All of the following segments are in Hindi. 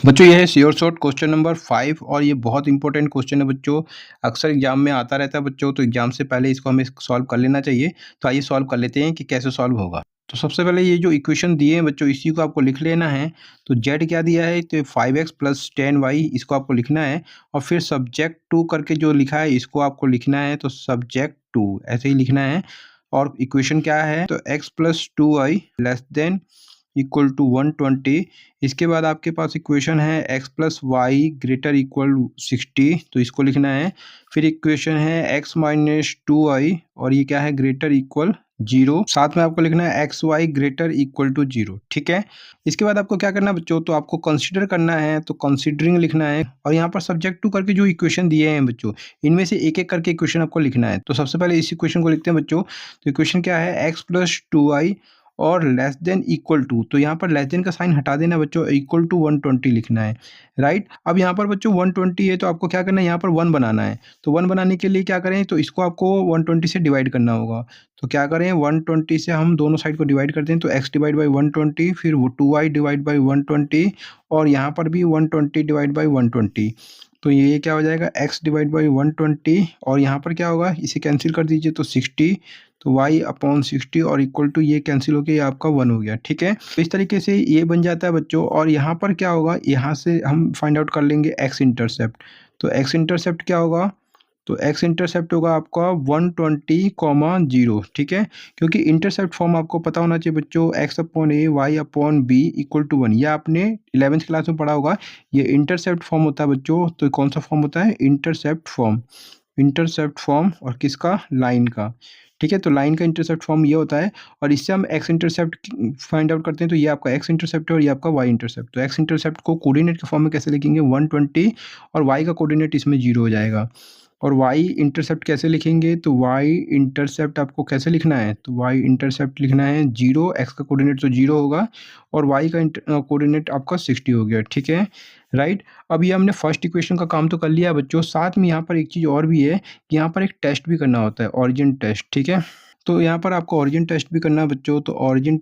बच्चों ये है श्योर शॉर्ट क्वेश्चन नंबर 5 और ये बहुत इंपॉर्टेंट क्वेश्चन है बच्चों। अक्सर एग्जाम में आता रहता है बच्चों, तो एग्जाम से पहले इसको हमें सॉल्व कर लेना चाहिए। तो आइए सॉल्व कर लेते हैं कि कैसे सॉल्व होगा। तो सबसे पहले ये जो इक्वेशन दिए हैं बच्चों, इसी को आपको लिख लेना है। तो जेड क्या दिया है, तो 5x प्लस 10y, इसको आपको लिखना है। और फिर सब्जेक्ट टू करके जो लिखा है इसको आपको लिखना है, तो सब्जेक्ट टू ऐसे ही लिखना है। और इक्वेशन क्या है, तो x plus 2y less than equal to 120। इसके बाद आपके पास इक्वेशन है x plus y greater equal 60, तो इसको लिखना है। फिर इक्वेशन है x माइनस 2y और ये क्या है, ग्रेटर इक्वल 0। साथ में आपको लिखना है x y greater equal to 0, ठीक है। इसके बाद आपको क्या करना है बच्चों, तो आपको कंसीडर करना है, तो कंसीडरिंग लिखना है। और यहाँ पर सब्जेक्ट टू करके जो इक्वेशन दिए हैं बच्चों, इनमें से एक एक करके इक्वेशन आपको लिखना है। तो सबसे पहले इस इक्वेशन को लिखते हैं बच्चों। तो इक्वेशन क्या है, x प्लस 2y और लेस देन इक्वल टू, तो यहाँ पर लेस देन का साइन हटा देना बच्चों, इक्वल टू 120 लिखना है, राइट। अब यहाँ पर बच्चों 120 है, तो आपको क्या करना है, यहाँ पर 1 बनाना है। तो 1 बनाने के लिए क्या करें, तो इसको आपको 120 से डिवाइड करना होगा। तो क्या करें, 120 से हम दोनों साइड को डिवाइड करते हैं, तो x डिवाइड बाई 120, फिर 2y डिवाइड बाई 120 और यहाँ पर भी 120 डिवाइड बाई 120। तो ये क्या हो जाएगा, x डिवाइड बाई 120 और यहाँ पर क्या होगा, इसे कैंसिल कर दीजिए, तो 60। तो y अपॉन 60 और इक्वल टू ये कैंसिल हो गया, ये आपका 1 हो गया, ठीक है। तो इस तरीके से ये बन जाता है बच्चों। और यहाँ पर क्या होगा, यहाँ से हम फाइंड आउट कर लेंगे x इंटरसेप्ट। तो x इंटरसेप्ट क्या होगा, तो x इंटरसेप्ट होगा आपका 120, 0, ठीक है। क्योंकि इंटरसेप्ट फॉर्म आपको पता होना चाहिए बच्चों, x upon a y upon b equal to 1, यह आपने 11th क्लास में पढ़ा होगा। ये इंटरसेप्ट फॉर्म होता है बच्चों। तो कौन सा फॉर्म होता है, इंटरसेप्ट फॉर्म। इंटरसेप्ट फॉर्म और किसका, लाइन का, ठीक है। तो लाइन का इंटरसेप्ट फॉर्म ये होता है। और इससे हम एक्स इंटरसेप्ट फाइंड आउट करते हैं। तो ये आपका एक्स इंटरसेप्ट है और ये आपका वाई इंटरसेप्ट। तो एक्स इंटरसेप्ट को कोऑर्डिनेट के फॉर्म में कैसे लिखेंगे, 120 और वाई का कोऑर्डिनेट इसमें 0 हो जाएगा। और वाई इंटरसेप्ट कैसे लिखेंगे, तो वाई इंटरसेप्ट आपको कैसे लिखना है, तो वाई इंटरसेप्ट लिखना है 0, एक्स का कोऑर्डिनेट तो 0 होगा और वाई का कोऑर्डिनेट आपका 60 हो गया, ठीक है, राइट। अब ये हमने फर्स्ट इक्वेशन का काम तो कर लिया बच्चों। साथ में यहाँ पर एक चीज़ और भी है कि यहाँ पर एक टेस्ट भी करना होता है, ऑरिजिन टेस्ट, ठीक है। तो यहाँ पर आपको ऑरिजिन टेस्ट भी करना है बच्चों। तो ऑरिजिन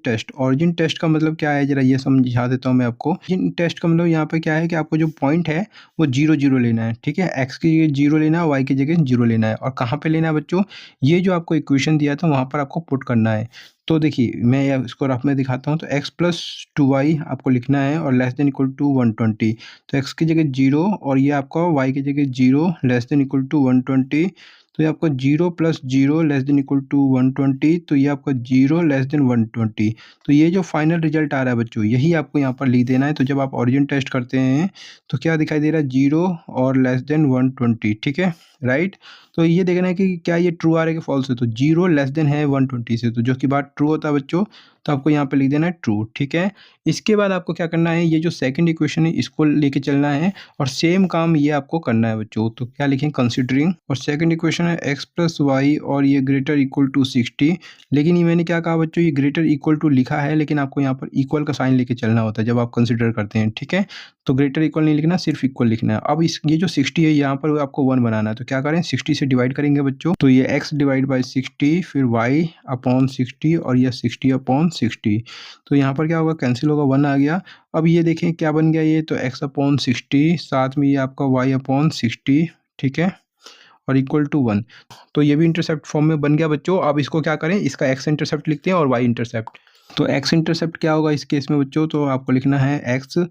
टेस्ट का मतलब क्या है, जरा ये समझा देता हूँ मैं आपको। ऑरिजिन टेस्ट का मतलब यहाँ पे क्या है कि आपको जो पॉइंट है वो 0 0 लेना है, ठीक है। एक्स की जगह 0 लेना है, वाई की जगह 0 लेना है। और कहाँ पे लेना है बच्चों, ये जो आपको इक्वेशन दिया था वहाँ पर आपको पुट करना है। तो देखिए मैं इसको रफ में दिखाता हूँ। तो x प्लस 2y आपको लिखना है और लेस देन इक्वल टू 120। तो x की जगह 0 और ये आपका y की जगह 0 लेस देन इक्वल टू 120। तो ये आपका 0 plus 0 less than equal to 120। तो ये आपका 0 लेस देन 120। तो ये जो फाइनल रिजल्ट आ रहा है बच्चों, यही आपको यहाँ पर लिख देना है। तो जब आप ऑरिजिन टेस्ट करते हैं तो क्या दिखाई दे रहा है, 0 और लेस देन 120, ठीक है, राइट। तो ये देखना है कि क्या ये ट्रू आ रहा है कि फॉल्स है। तो 0 लेस देन है 120 से, तो जो कि बात ट्रू होता है बच्चों, तो आपको यहाँ पे लिख देना है ट्रू, ठीक है। इसके बाद आपको क्या करना है, ये जो सेकंड इक्वेशन है इसको लेके चलना है और सेम काम ये आपको करना है बच्चों। तो क्या लिखें, कंसीडरिंग। और सेकंड इक्वेशन है x प्लस वाई और ये ग्रेटर इक्वल टू 60। लेकिन ये मैंने क्या कहा बच्चों, ये ग्रेटर इक्वल टू लिखा है, लेकिन आपको यहाँ पर इक्वल का साइन लेके चलना होता है जब आप कंसिडर करते हैं, ठीक है। तो ग्रेटर इक्वल नहीं लिखना, सिर्फ इक्वल लिखना है। अब इस ये जो 60 है यहाँ पर आपको 1 बनाना है। तो क्या करें, 60 से डिवाइड करेंगे बच्चों। तो ये x डिवाइड बाई 60, फिर y अपॉन 60 और ये 60 अपॉन 60। तो यहाँ पर क्या होगा, कैंसिल होगा, 1 आ गया। अब ये देखें क्या बन गया, ये तो x अपॉन 60, साथ में ये आपका y अपॉन 60, ठीक है, और इक्वल टू 1। तो ये भी इंटरसेप्ट फॉर्म में बन गया बच्चों। अब इसको क्या करें, इसका x इंटरसेप्ट लिखते हैं और y इंटरसेप्ट। तो x इंटरसेप्ट क्या होगा इस केस में बच्चों, तो आपको लिखना है x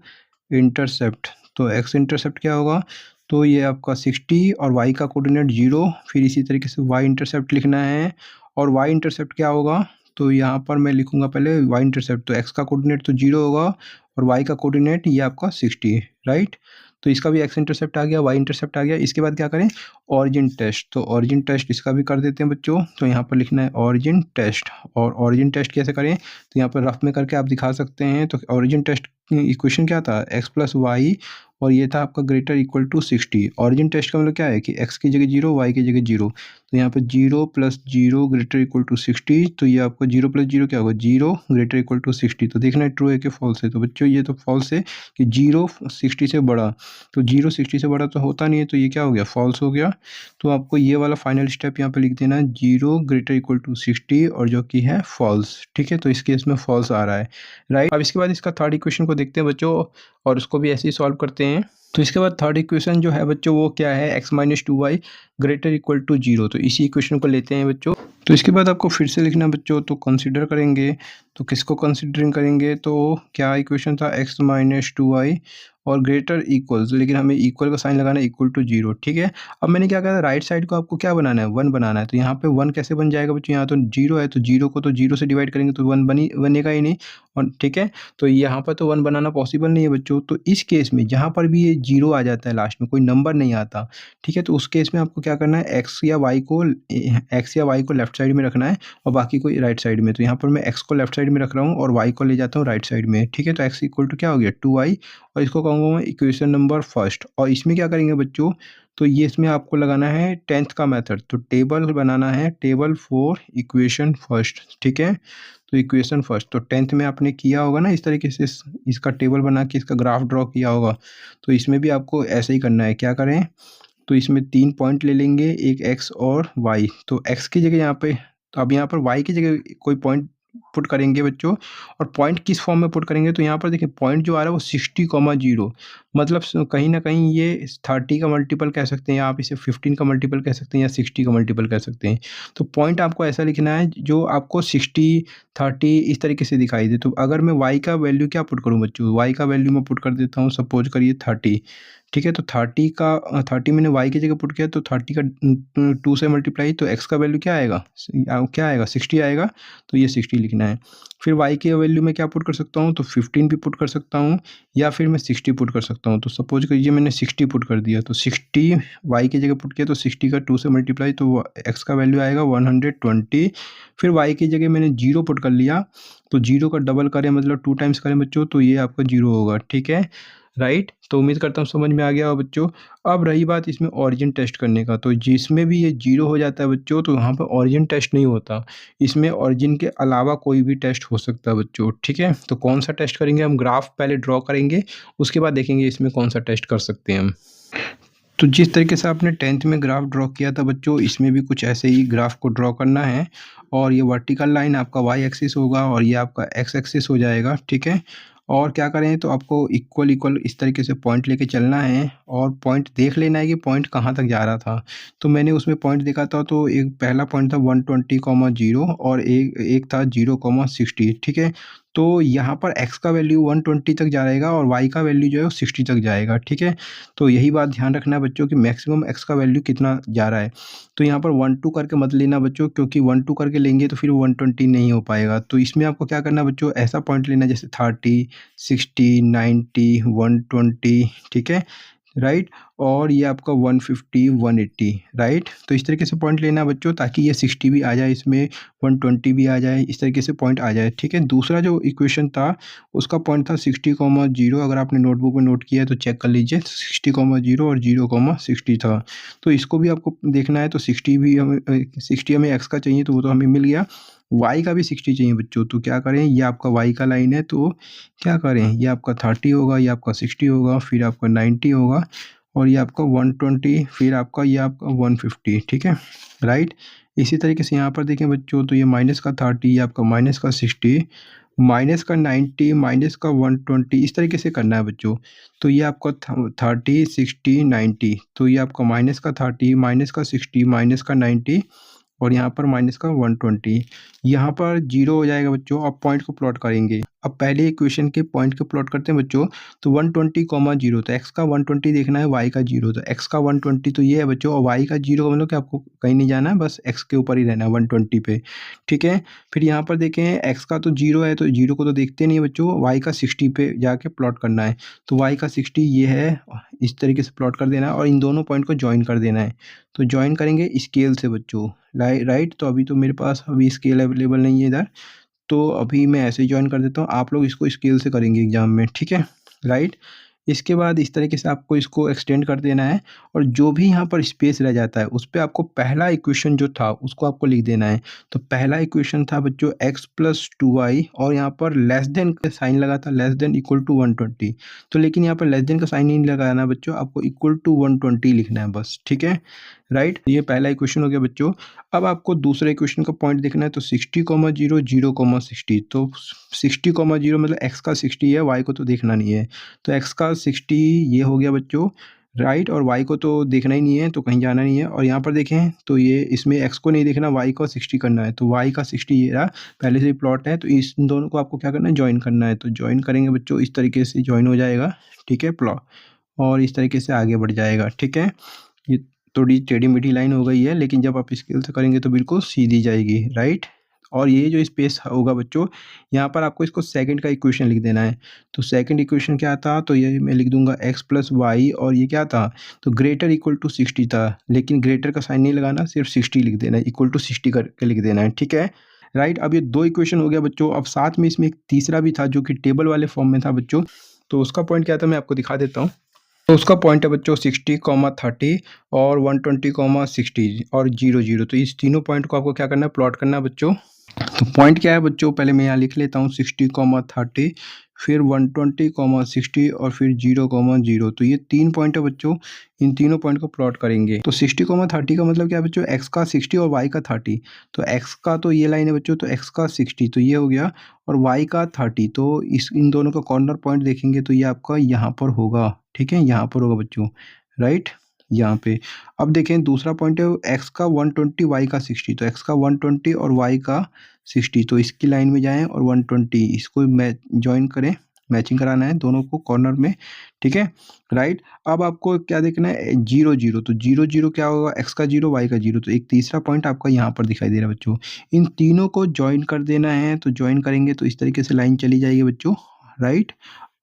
इंटरसेप्ट। तो x इंटरसेप्ट क्या होगा, तो ये आपका 60 और y का कोऑर्डिनेट 0। फिर इसी तरीके से y इंटरसेप्ट लिखना है। और y इंटरसेप्ट क्या होगा, तो यहाँ पर मैं लिखूँगा पहले y इंटरसेप्ट। तो x का कोऑर्डिनेट तो 0 होगा और y का कोऑर्डिनेट ये आपका 60, राइट। तो इसका भी x इंटरसेप्ट आ गया, y इंटरसेप्ट आ गया। इसके बाद क्या करें, ऑरिजिन टेस्ट। तो ऑरिजिन टेस्ट इसका भी कर देते हैं बच्चों। तो यहाँ पर लिखना है ऑरिजिन टेस्ट। और ऑरिजिन टेस्ट कैसे करें, तो यहाँ पर रफ में करके आप दिखा सकते हैं। तो ऑरिजिन टेस्ट इक्वेशन क्या था, x प्लस वाई और ये था आपका greater equal to 60। Origin test का मतलब क्या है कि x की जगह 0, y की जगह 0। तो यहाँ पर 0 प्लस 0 ग्रेटर इक्वल टू 60। तो ये आपका 0 प्लस 0 क्या होगा, 0 ग्रेटर इक्वल टू 60। तो देखना है ट्रू है कि फॉल्स है। तो बच्चों ये तो फॉल्स है कि 0 60 से बड़ा। तो 0 60 से बड़ा तो होता नहीं है, तो ये क्या हो गया, फॉल्स हो गया। तो आपको ये वाला फाइनल स्टेप यहाँ पे लिख देना है, 0 ग्रेटर इक्वल टू 60 और जो कि है फॉल्स, ठीक है। तो इस केस में फॉल्स आ रहा है, राइट। अब इसके बाद इसका थर्ड इक्वेशन को देखते हैं बच्चों, और उसको भी ऐसे ही सॉल्व करते हैं। तो इसके बाद थर्ड इक्वेशन जो है बच्चों वो क्या है, x minus 2y greater equal to 0। तो इसी इक्वेशन को लेते हैं बच्चों। तो इसके बाद आपको फिर से लिखना बच्चों, तो कंसीडर करेंगे, तो किसको कंसीडरिंग करेंगे, तो क्या इक्वेशन था, x माइनस 2y और ग्रेटर इक्वल्स, लेकिन हमें इक्वल का साइन लगाना है, इक्वल टू 0, ठीक है। अब मैंने क्या कहा था, राइट साइड को आपको क्या बनाना है, 1 बनाना है। तो यहाँ पे 1 कैसे बन जाएगा बच्चों, यहाँ तो 0 है, तो 0 को तो 0 से डिवाइड करेंगे तो 1 बनेगा ही नहीं, और ठीक है। तो यहाँ पर तो 1 बनाना पॉसिबल नहीं है बच्चों। तो इस केस में जहाँ पर भी ये 0 आ जाता है लास्ट में, कोई नंबर नहीं आता, ठीक है, तो उस केस में आपको क्या करना है, x या y को लेफ्ट साइड में रखना है और बाकी को राइट साइड में। तो यहाँ पर मैं x को लेफ्ट साइड में रख रहा हूँ और y को ले जाता हूँ राइट साइड में, ठीक है। तो x इक्वल टू क्या हो गया, 2y, और इसको कहूँगा मैं इक्वेशन नंबर फर्स्ट। और इसमें क्या करेंगे बच्चों, तो ये इसमें आपको लगाना है 10th का मेथड, तो टेबल बनाना है, टेबल फॉर इक्वेशन फर्स्ट, ठीक है। तो इक्वेशन फर्स्ट, तो 10th में आपने किया होगा ना इस तरीके से, इसका टेबल बना के इसका ग्राफ ड्रॉ किया होगा। तो इसमें भी आपको ऐसे ही करना है, क्या करें, तो इसमें 3 पॉइंट ले लेंगे, एक x और y। तो x की जगह यहाँ पे, तो अब यहाँ पर y की जगह कोई पॉइंट पुट करेंगे बच्चों, और पॉइंट किस फॉर्म में पुट करेंगे, तो यहाँ पर देखिए पॉइंट जो आ रहा है वो 60,0, मतलब कहीं ना कहीं ये 30 का मल्टीपल कह सकते हैं, आप इसे 15 का मल्टीपल कह सकते हैं या 60 का मल्टीपल कह सकते हैं। तो पॉइंट आपको ऐसा लिखना है जो आपको 60 30 इस तरीके से दिखाई दे। तो अगर मैं y का वैल्यू क्या पुट करूँ बच्चों, y का वैल्यू मैं पुट कर देता हूँ, सपोज करिए 30, ठीक है। तो 30 मैंने y की जगह पुट किया, तो 30 का 2 से मल्टीप्लाई, तो x का वैल्यू क्या आएगा, क्या आएगा, 60 आएगा। तो ये 60 लिखना है। फिर y की वैल्यू में क्या पुट कर सकता हूँ, तो 15 भी पुट कर सकता हूँ, या फिर मैं 60 पुट कर सकता हूँ। तो सपोज करिए मैंने 60 पुट कर दिया, तो 60 y की जगह पुट किया, तो 60 का 2 से मल्टीप्लाई, तो x का वैल्यू आएगा 120। फिर y की जगह मैंने 0 पुट कर लिया, तो 0 का डबल करें मतलब 2 टाइम्स करें बच्चों, तो ये आपका 0 होगा, ठीक है, राइट। तो उम्मीद करता हूँ समझ में आ गया हो बच्चों। अब रही बात इसमें ऑरिजिन टेस्ट करने का, तो जिसमें भी ये 0 हो जाता है बच्चों, तो यहाँ पर ऑरिजिन टेस्ट नहीं होता, इसमें ऑरिजिन के अलावा कोई भी टेस्ट हो सकता है बच्चों, ठीक है। तो कौन सा टेस्ट करेंगे, हम ग्राफ पहले ड्रॉ करेंगे, उसके बाद देखेंगे इसमें कौन सा टेस्ट कर सकते हैं हम। तो जिस तरीके से आपने 10th में ग्राफ ड्रॉ किया था बच्चों, इसमें भी कुछ ऐसे ही ग्राफ को ड्रॉ करना है, और ये वर्टिकल लाइन आपका y एक्सिस होगा और ये आपका x एक्सिस हो जाएगा, ठीक है। और क्या करें, तो आपको इक्वल इक्वल इस तरीके से पॉइंट लेके चलना है, और पॉइंट देख लेना है कि पॉइंट कहाँ तक जा रहा था। तो मैंने उसमें पॉइंट देखा था, तो एक पहला पॉइंट था 120,0 और एक था 0,60, ठीक है। तो यहाँ पर x का वैल्यू 120 तक जाएगा और y का वैल्यू जो है वो 60 तक जाएगा, ठीक है। तो यही बात ध्यान रखना है बच्चों कि मैक्सिमम x का वैल्यू कितना जा रहा है। तो यहाँ पर 1 2 करके मत लेना बच्चों, क्योंकि 1 2 करके लेंगे तो फिर 120 नहीं हो पाएगा। तो इसमें आपको क्या करना है बच्चों, ऐसा पॉइंट लेना जैसे 30 60 90 120, ठीक है, राइट। और ये आपका 150 180, राइट। तो इस तरीके से पॉइंट लेना है बच्चों, ताकि ये 60 भी आ जाए, इसमें 120 भी आ जाए, इस तरीके से पॉइंट आ जाए, ठीक है। दूसरा जो इक्वेशन था उसका पॉइंट था 60,0, अगर आपने नोटबुक में नोट किया है तो चेक कर लीजिए, 60,0 और 0,60 था। तो इसको भी आपको देखना है, तो 60 भी हमें 60 हमें एक्स का चाहिए, तो वो तो हमें मिल गया। वाई का भी 60 चाहिए बच्चों, तो क्या करें, ये आपका वाई का लाइन है, तो क्या करें, ये आपका 30 होगा, ये आपका 60 होगा, फिर आपका 90 होगा, और ये आपका 120, फिर आपका ये आपका 150, ठीक है, राइट। इसी तरीके से यहाँ पर देखें बच्चों, तो ये माइनस का 30, ये आपका माइनस का 60, माइनस का 90, माइनस का 120, इस तरीके से करना है बच्चों। तो ये आपका 30 60 90, तो ये आपका माइनस का 30, माइनस का 60, माइनस का 90, और यहाँ पर माइनस का 120, यहाँ पर 0 हो जाएगा बच्चों। अब पॉइंट को प्लॉट करेंगे। अब पहले इक्वेशन के पॉइंट को प्लॉट करते हैं बच्चों। तो 120,0, तो x का 120 देखना है, y का 0, तो x का 120 तो ये है बच्चों, और y का 0 का मतलब कि आपको कहीं नहीं जाना है, बस x के ऊपर ही रहना है 120 पे, ठीक है। फिर यहाँ पर देखें x का तो 0 है, तो 0 को तो देखते नहीं है बच्चों, y का 60 पे जाके प्लॉट करना है। तो y का 60 ये है, इस तरीके से प्लॉट कर देना है, और इन दोनों पॉइंट को ज्वाइन कर देना है। तो ज्वाइन करेंगे स्केल से बच्चों, राइट। तो अभी तो मेरे पास अभी स्केल अवेलेबल नहीं है इधर, तो अभी मैं ऐसे ही ज्वाइन कर देता हूँ। आप लोग इसको स्केल से करेंगे एग्जाम में, ठीक है, राइट। इसके बाद इस तरीके से आपको इसको एक्सटेंड कर देना है और जो भी यहाँ पर स्पेस रह जाता है उस पे आपको पहला इक्वेशन जो था उसको आपको लिख देना है। तो पहला इक्वेशन था बच्चों x प्लस 2y और यहाँ पर लेस देन का साइन लगा था, लेस देन इक्वल टू 120। तो लेकिन यहाँ पर लेस देन का साइन नहीं लगाना बच्चों, आपको इक्वल टू 120 लिखना है बस, ठीक है, राइट। ये पहला इक्वेशन हो गया बच्चों। अब आपको दूसरे इक्वेशन का पॉइंट देखना है, तो 60,0 0,60। तो 60,0 मतलब x का 60 है, y को तो देखना नहीं है। तो x का 60 ये हो गया बच्चों, राइट, और y को तो देखना ही नहीं है, तो कहीं जाना नहीं है। और यहाँ पर देखें तो ये इसमें x को नहीं देखना, y को 60 करना है। तो y का 60 ये रहा, पहले से ही प्लॉट है। तो इस दोनों को आपको क्या करना है, ज्वाइन करना है। तो ज्वाइन करेंगे बच्चों, इस तरीके से ज्वाइन हो जाएगा, ठीक है, प्लॉट, और इस तरीके से आगे बढ़ जाएगा, ठीक है। ये थोड़ी टेढ़ी-मेढ़ी लाइन हो गई है, लेकिन जब आप स्केल से करेंगे तो बिल्कुल सीधी जाएगी, राइट। और ये जो स्पेस होगा बच्चों, यहाँ पर आपको इसको सेकंड का इक्वेशन लिख देना है। तो सेकंड इक्वेशन क्या था, तो ये मैं लिख दूंगा x प्लस वाई, और ये क्या था, तो ग्रेटर इक्वल टू 60 था, लेकिन ग्रेटर का साइन नहीं लगाना, सिर्फ 60 लिख देना है, इक्वल टू 60 करके लिख देना है, ठीक है, राइट। अब ये दो इक्वेशन हो गया बच्चों। अब साथ में इसमें एक तीसरा भी था जो कि टेबल वाले फॉर्म में था बच्चों। तो उसका पॉइंट क्या था, मैं आपको दिखा देता हूँ। तो उसका पॉइंट है बच्चों 60, 30 और 120, 60 और 00। तो इस तीनों पॉइंट को आपको क्या करना है, प्लॉट करना है बच्चों। तो पॉइंट क्या है बच्चों, पहले मैं यहाँ लिख लेता हूँ, 60, 30, फिर 120, 60 और फिर 0, 0। तो ये 3 पॉइंट है बच्चों, इन तीनों पॉइंट को प्लॉट करेंगे। तो 60, 30 का मतलब क्या है बच्चों, x का 60 और y का 30। तो x का तो ये लाइन है बच्चों, तो x का 60 तो ये हो गया, और y का 30। तो इन दोनों का कॉर्नर पॉइंट देखेंगे तो ये आपका यहाँ पर होगा, ठीक है, यहाँ पर होगा बच्चों, राइट, यहाँ पे। अब देखें दूसरा पॉइंट है x का 120, y का 60। तो x का 120 और y का 60, तो इसकी लाइन में जाएं और 120 इसको ज्वाइन करें, मैचिंग कराना है दोनों को कॉर्नर में, ठीक है, राइट। अब आपको क्या देखना है, 0, 0। तो 0, 0 क्या होगा, x का 0, y का 0। तो एक तीसरा पॉइंट आपका यहाँ पर दिखाई दे रहा है बच्चों। इन तीनों को ज्वाइन कर देना है। तो ज्वाइन करेंगे तो इस तरीके से लाइन चली जाएगी बच्चों, राइट।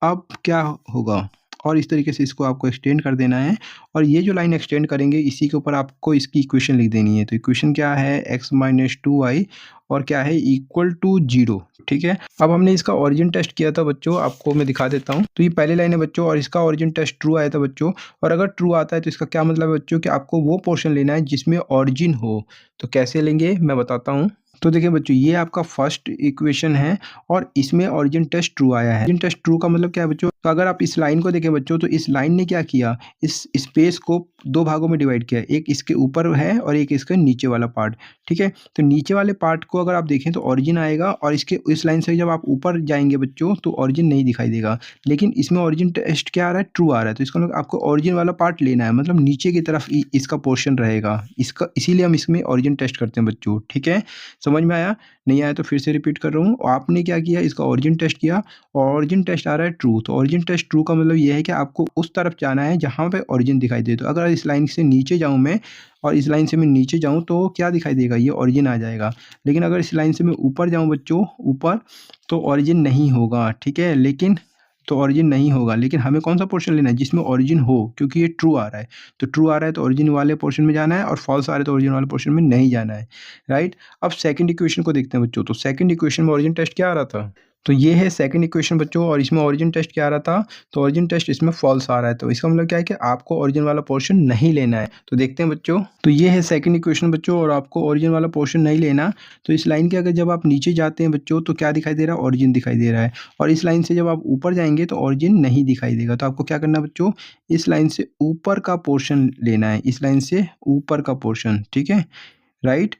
अब क्या होगा, और इस तरीके से इसको आपको एक्सटेंड कर देना है, और ये जो लाइन एक्सटेंड करेंगे इसी के ऊपर आपको इसकी इक्वेशन लिख देनी है। तो इक्वेशन क्या है, x माइनस 2y और क्या है, इक्वल टू 0, ठीक है। अब हमने इसका ओरिजिन टेस्ट किया था बच्चों, आपको मैं दिखा देता हूँ। तो ये पहली लाइन है बच्चों, और इसका ओरिजिन टेस्ट ट्रू आया था बच्चों। और अगर ट्रू आता है तो इसका क्या मतलब है बच्चों, कि आपको वो पोर्शन लेना है जिसमें ओरिजिन हो। तो कैसे लेंगे मैं बताता हूँ। तो देखिए बच्चों, ये आपका फर्स्ट इक्वेशन है और इसमें ओरिजिन टेस्ट ट्रू आया है। ओरिजिन टेस्ट ट्रू का मतलब क्या है बच्चों, तो अगर आप इस लाइन को देखें बच्चों, तो इस लाइन ने क्या किया, इस स्पेस को दो भागों में डिवाइड किया, एक इसके ऊपर है और एक इसके नीचे वाला पार्ट, ठीक है। तो नीचे वाले पार्ट को अगर आप देखें तो ओरिजिन आएगा, और इसके इस लाइन से जब आप ऊपर जाएंगे बच्चों तो ओरिजिन नहीं दिखाई देगा। लेकिन इसमें ओरिजिन टेस्ट क्या आ रहा है, ट्रू आ रहा है। तो इसका मतलब आपको ओरिजिन वाला पार्ट लेना है, मतलब नीचे की तरफ इसका पोर्शन रहेगा इसका, इसीलिए हम इसमें ओरिजिन टेस्ट करते हैं बच्चों, ठीक है। समझ में आया, नहीं आया तो फिर से रिपीट कर रहा हूँ। आपने क्या किया, इसका ओरिजिन टेस्ट किया और ओरिजिन टेस्ट आ रहा है ट्रू। तो ओरिजिन टेस्ट ट्रू का मतलब ये है कि आपको उस तरफ जाना है जहाँ पे ओरिजिन दिखाई दे। तो अगर इस लाइन से नीचे जाऊँ मैं, और इस लाइन से मैं नीचे जाऊँ तो क्या दिखाई देगा, ये ओरिजिन आ जाएगा। लेकिन अगर इस लाइन से मैं ऊपर जाऊँ बच्चों, ऊपर, तो ओरिजिन नहीं होगा, ठीक है। लेकिन तो ओरिजिन नहीं होगा, लेकिन हमें कौन सा पोर्शन लेना है जिसमें ओरिजिन हो, क्योंकि ये ट्रू आ रहा है। तो ट्रू आ रहा है तो ओरिजिन वाले पोर्शन में जाना है, और फॉल्स आ रहा है तो ओरिजिन वाले पोर्शन में नहीं जाना है, राइट। अब सेकंड इक्वेशन को देखते हैं बच्चों। तो सेकंड इक्वेशन में ओरिजिन टेस्ट क्या आ रहा था, तो ये है सेकंड इक्वेशन बच्चों, और इसमें ओरिजिन टेस्ट क्या आ रहा था, तो ओरिजिन टेस्ट इसमें फॉल्स आ रहा है। तो इसका मतलब क्या है कि आपको ओरिजिन वाला पोर्शन नहीं लेना है। तो देखते हैं बच्चों, तो ये है सेकंड इक्वेशन बच्चों, और आपको ओरिजिन वाला पोर्शन नहीं लेना। तो इस लाइन के अगर जब आप नीचे जाते हैं बच्चों तो क्या दिखाई दे रहा है, ओरिजिन दिखाई दे रहा है। और इस लाइन से जब आप ऊपर जाएंगे तो ओरिजिन नहीं दिखाई देगा। तो आपको क्या करना है बच्चों, इस लाइन से ऊपर का पोर्शन लेना है, इस लाइन से ऊपर का पोर्शन, ठीक है, राइट।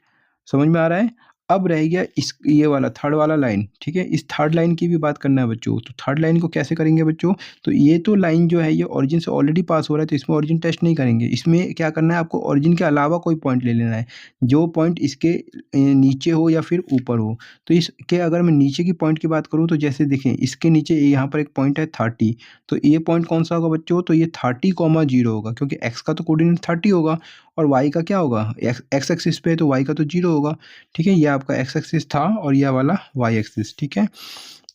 समझ में आ रहा है। अब रह गया इस ये वाला थर्ड वाला लाइन, ठीक है। इस थर्ड लाइन की भी बात करना है बच्चों। तो थर्ड लाइन को कैसे करेंगे बच्चों, तो ये तो लाइन जो है ये ओरिजिन से ऑलरेडी पास हो रहा है, तो इसमें ओरिजिन टेस्ट नहीं करेंगे। इसमें क्या करना है, आपको ओरिजिन के अलावा कोई पॉइंट ले लेना है, जो पॉइंट इसके नीचे हो या फिर ऊपर हो। तो इसके अगर मैं नीचे की पॉइंट की बात करूँ तो जैसे देखें, इसके नीचे यहाँ पर एक पॉइंट है 30। तो ये पॉइंट कौन सा होगा बच्चों, तो ये 30, 0 होगा, क्योंकि x का तो कोऑर्डिनेट 30 होगा, और y का क्या होगा, x एक्सिस पे है तो y का तो 0 होगा, ठीक है। ये आपका x एक्सिस था और यह वाला y एक्सिस, ठीक है।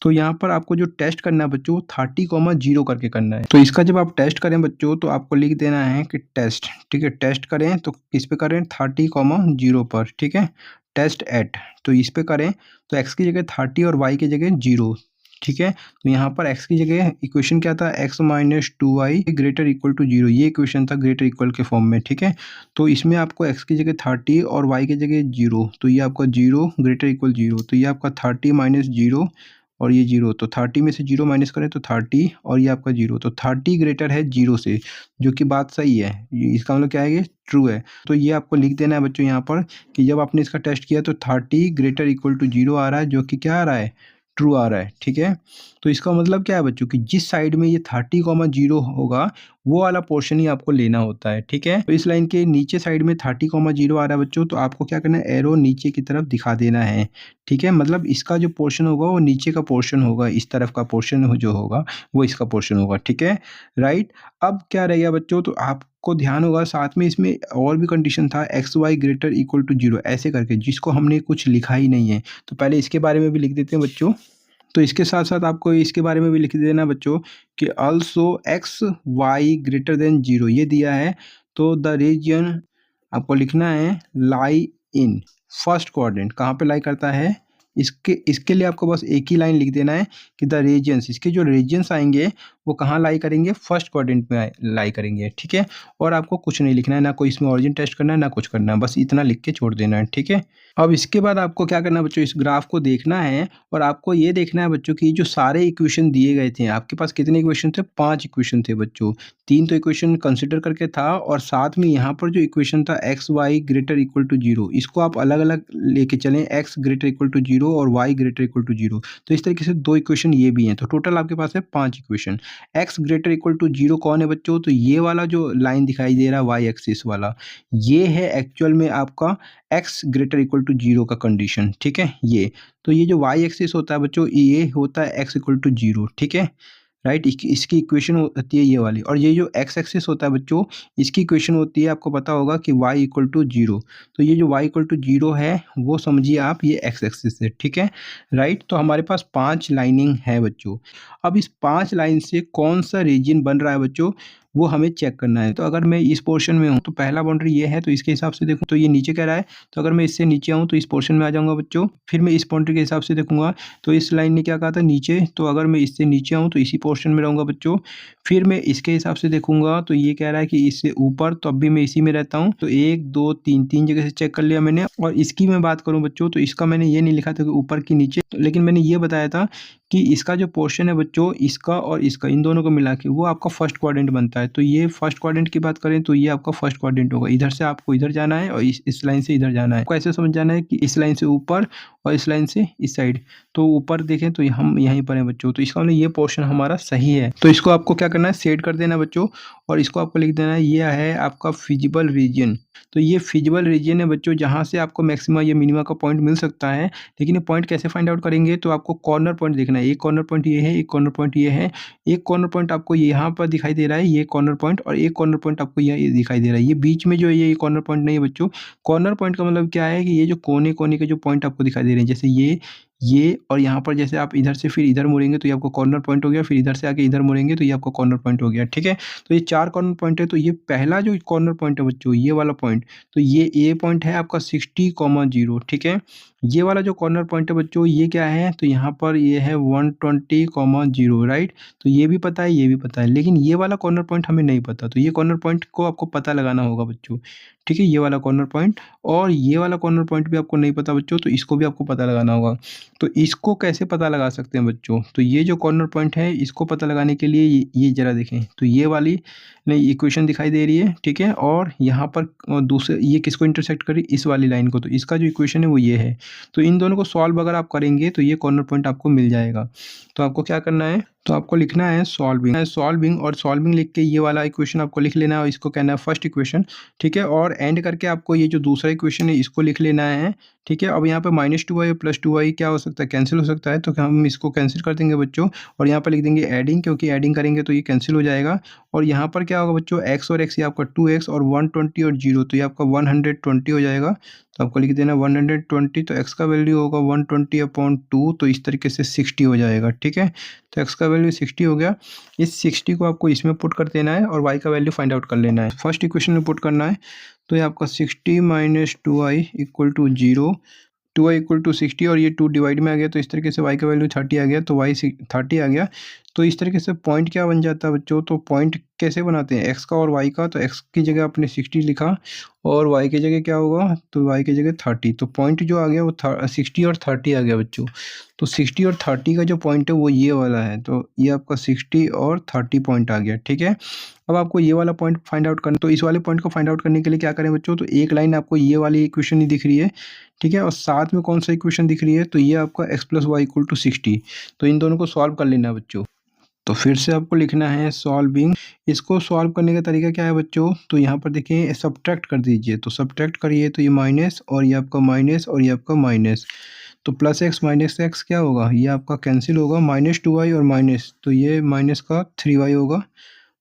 तो यहाँ पर आपको जो टेस्ट करना है बच्चों, 30, 0 करके करना है। तो इसका जब आप टेस्ट करें बच्चों तो आपको लिख देना है कि टेस्ट, ठीक है। टेस्ट करें तो किस पे करें, 30, 0 पर, ठीक है। टेस्ट एट, तो इस पे करें तो x की जगह 30 और y की जगह 0, ठीक है। तो यहाँ पर x की जगह इक्वेशन क्या था, x minus 2y greater equal to 0, ये इक्वेशन था ग्रेटर इक्वल के फॉर्म में। ठीक है, तो इसमें आपको x की जगह 30 और y की जगह 0, तो ये आपका 0 ग्रेटर इक्वल 0, तो ये आपका 30 माइनस 0 और ये 0, तो 30 में से 0 माइनस करें तो 30 और ये आपका 0, तो 30 ग्रेटर है 0 से, जो कि बात सही है। इसका मतलब क्या है, ये ट्रू है। तो ये आपको लिख देना है बच्चों यहाँ पर कि जब आपने इसका टेस्ट किया तो 30 ग्रेटर इक्वल टू 0 आ रहा है, जो कि क्या आ रहा है, ट्रू आ रहा है। ठीक है, तो इसका मतलब क्या है बच्चों कि जिस साइड में ये 30,0 होगा वो वाला पोर्शन ही आपको लेना होता है। ठीक है, तो इस लाइन के नीचे साइड में 30,0 आ रहा है बच्चों, तो आपको क्या करना है, एरो नीचे की तरफ दिखा देना है। ठीक है, मतलब इसका जो पोर्शन होगा वो नीचे का पोर्शन होगा, इस तरफ का पोर्शन जो होगा वो इसका पोर्शन होगा। ठीक है, राइट। अब क्या रह गया बच्चों, तो आपको ध्यान होगा साथ में इसमें और भी कंडीशन था, x y greater equal to 0 ऐसे करके, जिसको हमने कुछ लिखा ही नहीं है। तो पहले इसके बारे में भी लिख देते हैं बच्चों। तो इसके साथ साथ आपको इसके बारे में भी लिख देना बच्चों कि also x y greater than 0 ये दिया है, तो द रीजन आपको लिखना है लाई इन फर्स्ट क्वाड्रेंट, कहाँ पे लाई करता है, इसके लिए आपको बस एक ही लाइन लिख देना है कि द रीजन्स, इसके जो रीजन्स आएंगे वो कहाँ लाई करेंगे, फर्स्ट क्वाड्रेंट में लाई करेंगे। ठीक है, और आपको कुछ नहीं लिखना है, ना कोई इसमें ऑरिजिन टेस्ट करना है, ना कुछ करना है, बस इतना लिख के छोड़ देना है। ठीक है, अब इसके बाद आपको क्या करना है बच्चों, इस ग्राफ को देखना है और आपको ये देखना है बच्चों कि जो सारे इक्वेशन दिए गए थे, आपके पास कितने इक्वेशन थे, 5 इक्वेशन थे बच्चों। 3 तो इक्वेशन कंसिडर करके था और साथ में यहाँ पर जो इक्वेशन था x y greater equal to 0, इसको आप अलग अलग लेके चलें, एक्स ग्रेटर इक्वल टू 0 और वाई ग्रेटर इक्वल टू 0। तो इस तरीके से 2 इक्वेशन ये भी हैं, तो टोटल आपके पास है 5 equation. X greater equal to 0 कौन है बच्चों, तो ये वाला जो लाइन दिखाई दे रहा है वाई एक्सिस वाला, ये है एक्चुअल में आपका एक्स ग्रेटर इक्वल टू 0 का कंडीशन। ठीक है, ये तो ये जो वाई एक्सिस होता है बच्चों, ये होता है एक्स इक्वल टू 0। ठीक है, राइट, इसकी इक्वेशन होती है ये वाली, और ये जो एक्स एक्सिस होता है बच्चों, इसकी इक्वेशन होती है, आपको पता होगा कि वाई इक्वल टू 0। तो ये जो वाई इक्वल टू 0 है वो समझिए आप ये एक्स एक्सिस है। ठीक है, राइट, तो हमारे पास 5 लाइनिंग है बच्चों। अब इस 5 लाइन से कौन सा रीजन बन रहा है बच्चों, वो हमें चेक करना है। तो अगर मैं इस पोर्शन में हूँ तो पहला बाउंड्री ये है, तो इसके हिसाब से देखूँ तो ये नीचे कह रहा है, तो अगर मैं इससे नीचे आऊँ तो इस पोर्शन में आ जाऊँगा बच्चों। फिर मैं इस बाउंड्री के हिसाब से देखूंगा तो इस लाइन ने क्या कहा था, नीचे, तो अगर मैं इससे नीचे आऊँ तो इसी पोर्शन में रहूँगा बच्चों। फिर मैं इसके हिसाब से देखूंगा तो ये कह रहा है कि इससे ऊपर, तो अब भी मैं इसी में रहता हूँ। तो 1 2 3 3 जगह से चेक कर लिया मैंने। और इसकी मैं बात करूँ बच्चों, तो इसका मैंने ये नहीं लिखा था कि ऊपर की नीचे, लेकिन मैंने ये बताया था कि इसका जो पोर्शन है बच्चों, इसका और इसका, इन दोनों को मिला के वो आपका फर्स्ट क्वाड्रेंट बनता है। तो ये फर्स्ट क्वाड्रेंट की बात करें तो ये आपका फर्स्ट क्वाड्रेंट होगा। इधर से आपको इधर जाना है और इस लाइन से इधर जाना है। आपको ऐसे समझ जाना है कि इस लाइन से ऊपर और इस लाइन से इस साइड। तो ऊपर देखें तो हम यहीं पर हैं बच्चों, तो इसका मतलब ये पोर्शन हमारा सही है। तो इसको आपको क्या करना है, सेट कर देना बच्चों, और इसको आपको लिख देना है ये है आपका फिजिबल रीजन। तो ये फिजिबल रीजन है बच्चों, जहाँ से आपको मैक्सिमा या मिनिमा का पॉइंट मिल सकता है। लेकिन ये पॉइंट कैसे फाइंड आउट करेंगे, तो आपको कॉर्नर पॉइंट देखना है। एक कॉर्नर पॉइंट ये है, एक कॉर्नर पॉइंट ये है, एक कॉर्नर पॉइंट आपको यहाँ पर दिखाई दे रहा है, ये कॉर्नर पॉइंट, और एक कॉर्नर पॉइंट आपको ये दिखाई दे रहा है। ये बीच में जो ये कॉर्नर पॉइंट नहीं है बच्चों। कॉर्नर पॉइंट का मतलब क्या है कि ये जो कोने कोने के जो पॉइंट आपको दिखाई दे रहे हैं, जैसे ये और यहाँ पर, जैसे आप इधर से फिर इधर मुड़ेंगे तो ये आपको कॉर्नर पॉइंट हो गया, फिर इधर से आके इधर मुड़ेंगे तो ये आपको कॉर्नर पॉइंट हो गया। ठीक है, तो ये 4 कॉर्नर पॉइंट है। तो ये पहला जो कॉर्नर पॉइंट है बच्चों, ये वाला पॉइंट, तो ये पॉइंट है आपका 60,0। ठीक है, ये वाला जो कॉर्नर पॉइंट है बच्चों, ये क्या है, तो यहाँ पर ये है 120,0, राइट। तो ये भी पता है, ये भी पता है, लेकिन ये वाला कॉर्नर पॉइंट हमें नहीं पता। तो ये कॉर्नर पॉइंट को आपको पता लगाना होगा बच्चों। ठीक है, ये वाला कॉर्नर पॉइंट, और ये वाला कॉर्नर पॉइंट भी आपको नहीं पता बच्चों, तो इसको भी आपको पता लगाना होगा। तो इसको कैसे पता लगा सकते हैं बच्चों, तो ये जो कॉर्नर पॉइंट है इसको पता लगाने के लिए ये जरा देखें, तो ये वाली नहीं इक्वेशन दिखाई दे रही है। ठीक है, और यहाँ पर दूसरे ये किसको इंटरसेक्ट करी, इस वाली लाइन को, तो इसका जो इक्वेशन है वो ये है। तो इन दोनों को सॉल्व अगर आप करेंगे तो ये कॉर्नर पॉइंट आपको मिल जाएगा। तो आपको क्या करना है, तो आपको लिखना है सॉल्विंग, और सॉल्विंग लिख के ये वाला इक्वेशन आपको लिख लेना है, और इसको कहना है फर्स्ट इक्वेशन। ठीक है, और एंड करके आपको ये जो दूसरा इक्वेशन है इसको लिख लेना है। ठीक है, अब यहाँ पे -2y और +2y क्या हो सकता है, कैंसिल हो सकता है, तो हम इसको कैंसिल कर देंगे बच्चों। और यहाँ पर लिख देंगे एडिंग, क्योंकि एडिंग करेंगे तो ये कैंसिल हो जाएगा। और यहाँ पर क्या होगा बच्चों, x और x, ये आपका 2x, और 120 और 0, तो ये आपका 120 हो जाएगा। तो आपको लिख देना 120, तो x का वैल्यू होगा 120/2, तो इस तरीके से 60 हो जाएगा। ठीक है, तो x का वैल्यू 60 हो गया। इस 60 को आपको इसमें पुट कर देना है और y का वैल्यू फाइंड आउट कर लेना है। फर्स्ट इक्वेशन में पुट करना है, तो ये आपका 60 - 2y = 0, 2y इक्वल टू 60 और ये 2 डिवाइड में आ गया, तो इस तरीके से y का वैल्यू 30 आ गया, तो y 30 आ गया। तो इस तरीके से पॉइंट क्या बन जाता है बच्चों, तो पॉइंट कैसे बनाते हैं x का और y का, तो x की जगह आपने 60 लिखा और y की जगह क्या होगा, तो y की जगह 30। तो पॉइंट जो आ गया वो 60 और 30 आ गया बच्चों। तो 60 और 30 का जो पॉइंट है वो ये वाला है, तो ये आपका 60 और 30 पॉइंट आ गया, ठीक है। अब आपको ये वाला पॉइंट फाइंड आउट करना, तो इस वाले पॉइंट को फाइंड आउट करने के लिए क्या करें बच्चों, तो एक लाइन आपको ये वाली इक्वेशन ही दिख रही है, ठीक है, और साथ में कौन सा इक्वेशन दिख रही है, तो ये आपका x plus y equal to 60। तो इन दोनों को सॉल्व कर लेना है बच्चों। तो फिर से आपको लिखना है सॉल्विंग। इसको सॉल्व करने का तरीका क्या है बच्चों, तो यहाँ पर देखिए सब्ट्रैक्ट कर दीजिए, तो सब्ट्रैक्ट करिए तो ये माइनस और ये आपका माइनस और ये आपका माइनस, तो प्लस एक्स माइनस एक्स क्या होगा, ये आपका कैंसिल होगा, माइनस 2y और माइनस, तो ये माइनस का 3y होगा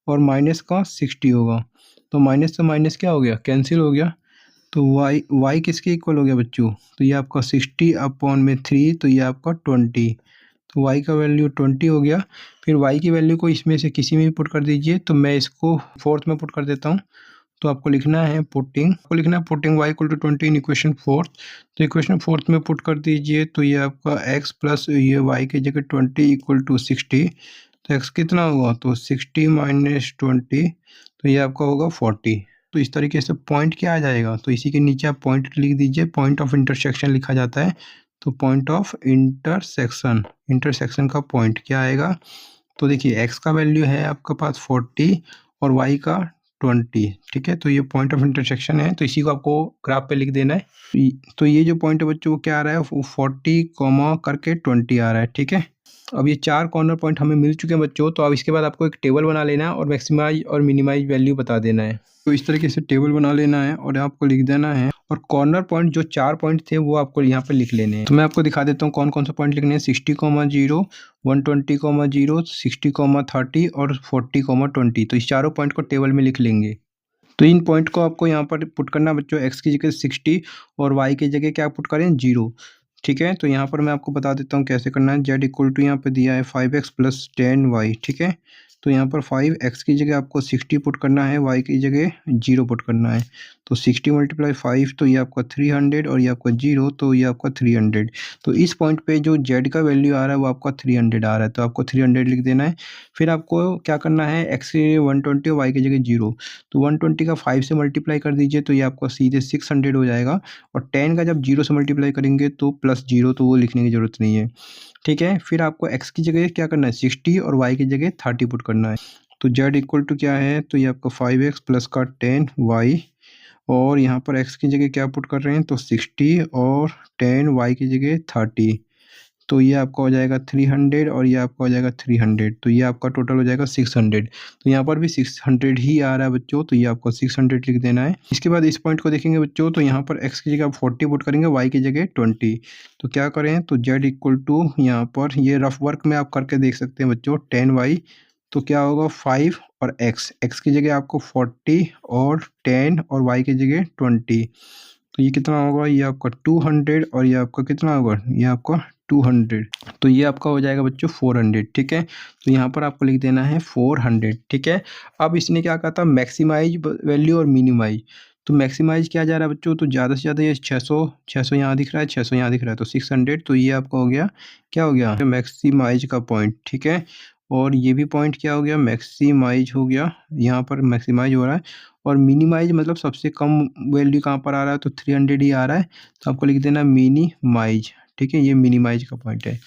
और माइनस का 60 होगा। तो माइनस से माइनस क्या हो गया, कैंसिल हो गया। तो y किसके इक्वल हो गया बच्चों, तो ये आपका 60 अपॉन में 3, तो ये आपका 20। तो y का वैल्यू 20 हो गया। फिर y की वैल्यू को इसमें से किसी में भी पुट कर दीजिए, तो मैं इसको फोर्थ में पुट कर देता हूँ। तो आपको लिखना है putting y equal to 20 in equation fourth. तो इक्वेशन फोर्थ में पुट कर दीजिए, तो ये आपका x प्लस ये y की जगह 20 इक्वल टू 60। तो x कितना होगा, तो 60 माइनस 20, तो ये आपका होगा 40। तो इस तरीके से पॉइंट क्या आ जाएगा, तो इसी के नीचे आप पॉइंट लिख दीजिए, पॉइंट ऑफ इंटरसेक्शन लिखा जाता है। तो पॉइंट ऑफ इंटरसेक्शन का पॉइंट क्या आएगा, तो देखिए x का वैल्यू है आपके पास 40 और y का 20, ठीक है। तो ये पॉइंट ऑफ इंटरसेक्शन है, तो इसी को आपको ग्राफ पे लिख देना है। तो ये जो पॉइंट है बच्चों वो क्या आ रहा है, वो 40 कॉमा करके 20 आ रहा है, ठीक है। अब ये 4 कॉर्नर पॉइंट हमें मिल चुके हैं बच्चों, तो अब इसके बाद आपको एक टेबल बना लेना है और मैक्सिमाइज और मिनिमाइज वैल्यू बता देना है। तो इस तरीके से टेबल बना लेना है और आपको लिख देना है, और कॉर्नर पॉइंट जो 4 पॉइंट थे वो आपको यहाँ पे लिख लेने हैं। तो मैं आपको दिखा देता हूँ कौन कौन सा पॉइंट लिखने हैं, 60,0, 120,0, 60,30 और 40,20। तो इस चारों पॉइंट को टेबल में लिख लेंगे। तो इन पॉइंट को आपको यहाँ पर पुट करना बच्चों, x की जगह 60 और y की जगह क्या पुट करें, 0, ठीक है। तो यहाँ पर मैं आपको बता देता हूँ कैसे करना है। z इक्वल टू यहाँ पे दिया है 5x प्लस 10y, ठीक है। तो यहाँ पर 5x की जगह आपको 60 पुट करना है, y की जगह 0 पुट करना है। तो 60 मल्टीप्लाई 5, तो ये आपका 300 और ये आपका 0, तो ये आपका 300। तो इस पॉइंट पे जो z का वैल्यू आ रहा है वो आपका 300 आ रहा है, तो आपको 300 लिख देना है। फिर आपको क्या करना है, x की जगह 120 और y की जगह 0। तो 120 का 5 से मल्टीप्लाई कर दीजिए, तो ये आपका सीधे 600 हो जाएगा। और 10 का जब 0 से मल्टीप्लाई करेंगे तो प्लस 0, तो वो लिखने की ज़रूरत नहीं है, ठीक है। फिर आपको x की जगह क्या करना है, 60 और y की जगह 30 पुट करना है। तो z इक्वल टू क्या है, तो ये आपका 5x प्लस का 10y, और यहाँ पर x की जगह क्या पुट कर रहे हैं, तो 60 और 10, y की जगह 30। तो ये आपका हो जाएगा 300 और ये आपका हो जाएगा 300, तो ये आपका टोटल हो जाएगा 600। तो यहाँ पर भी 600 ही आ रहा है बच्चों, तो ये आपको 600 लिख देना है। इसके बाद इस पॉइंट को देखेंगे बच्चों, तो यहाँ पर x की जगह आप 40 पुट करेंगे, y की जगह 20। तो क्या करें, तो z इक्वल टू यहाँ पर ये रफ वर्क में आप करके देख सकते हैं बच्चों, 10y, तो क्या होगा 5 और x की जगह आपको 40 और 10 और y की जगह 20। तो ये कितना होगा, ये आपका 200 और ये आपका कितना होगा, ये आपका 200। तो ये आपका हो जाएगा बच्चों 400, ठीक है। तो यहाँ पर आपको लिख देना है 400, ठीक है। अब इसने क्या कहा था, मैक्सिमाइज वैल्यू और मिनिमाइज। तो मैक्सिमाइज किया जा रहा है बच्चों, तो ज़्यादा से ज़्यादा ये 600 यहाँ दिख रहा है, 600 यहाँ दिख रहा है, तो 600। तो ये आपका हो गया, क्या हो गया, मैक्सिमाइज का पॉइंट, ठीक है। और ये भी पॉइंट क्या हो गया, मैक्सिमाइज हो गया, यहाँ पर मैक्सिमाइज हो रहा है। और मिनिमाइज मतलब सबसे कम वैल्यू कहाँ पर आ रहा है, तो 300 ही आ रहा है, तो आपको लिख देना मिनिमाइज, ठीक है। ये मिनिमाइज का पॉइंट है,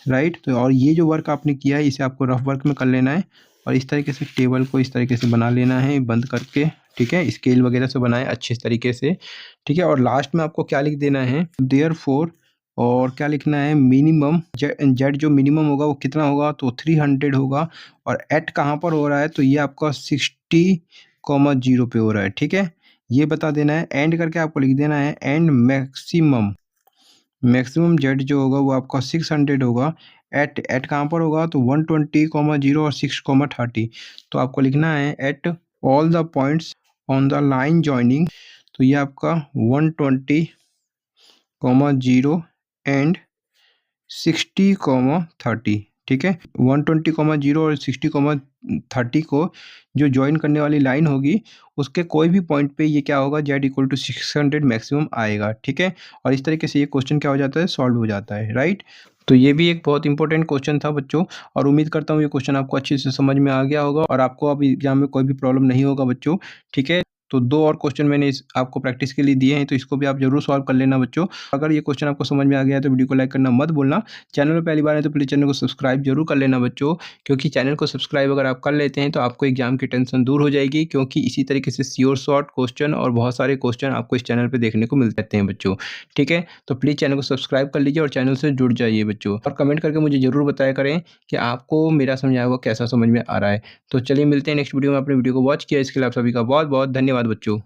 राइट। तो और ये जो वर्क आपने किया है इसे आपको रफ वर्क में कर लेना है, और इस तरीके से टेबल को इस तरीके से बना लेना है बंद करके, ठीक है। स्केल वगैरह से बनाए अच्छे तरीके से, ठीक है। और लास्ट में आपको क्या लिख देना है, देयरफॉर, और क्या लिखना है, मिनिमम जेड जो मिनिमम होगा वो कितना होगा, तो 300 होगा। और एट कहाँ पर हो रहा है, तो ये आपका 60,0 पे हो रहा है, ठीक है। ये बता देना है, एंड करके आपको लिख देना है एंड मैक्सिमम जेड जो होगा वो आपका 600 होगा। एट कहाँ पर होगा, तो 120,0 और 6,30। तो आपको लिखना है at all the points on the line joining. तो ये आपका 120,0 एंड 60,30, ठीक है। 120,0 और 60, 30 को जो जॉइन करने वाली लाइन होगी, उसके कोई भी पॉइंट पे ये क्या होगा, z इक्वल टू 600 मैक्सिमम आएगा, ठीक है। और इस तरीके से ये क्वेश्चन क्या हो जाता है, सॉल्व हो जाता है, राइट। तो ये भी एक बहुत इंपॉर्टेंट क्वेश्चन था बच्चों, और उम्मीद करता हूँ ये क्वेश्चन आपको अच्छे से समझ में आ गया होगा और आपको अब एग्जाम में कोई भी प्रॉब्लम नहीं होगा बच्चों, ठीक है। तो 2 और क्वेश्चन मैंने इस आपको प्रैक्टिस के लिए दिए हैं, तो इसको भी आप ज़रूर सॉल्व कर लेना बच्चों। अगर ये क्वेश्चन आपको समझ में आ गया है तो वीडियो को लाइक करना मत भूलना। चैनल में पहली बार है तो प्लीज़ चैनल को सब्सक्राइब जरूर कर लेना बच्चों, क्योंकि चैनल को सब्सक्राइब अगर आप कर लेते हैं तो आपको एग्जाम की टेंशन दूर हो जाएगी, क्योंकि इसी तरीके से श्योर शॉर्ट क्वेश्चन और बहुत सारे क्वेश्चन आपको इस चैनल पे देखने को मिल जाते हैं बच्चों, ठीक है। तो प्लीज़ चैनल को सब्सक्राइब कर लीजिए और चैनल से जुड़ जाइए बच्चों, और कमेंट करके मुझे ज़रूर बताया करें कि आपको मेरा समझाया हुआ कैसा समझ में आ रहा है। तो चलिए मिलते हैं नेक्स्ट वीडियो में। अपने वीडियो को वॉच किया इसके लिए आप सभी का बहुत बहुत धन्यवाद बच्चों।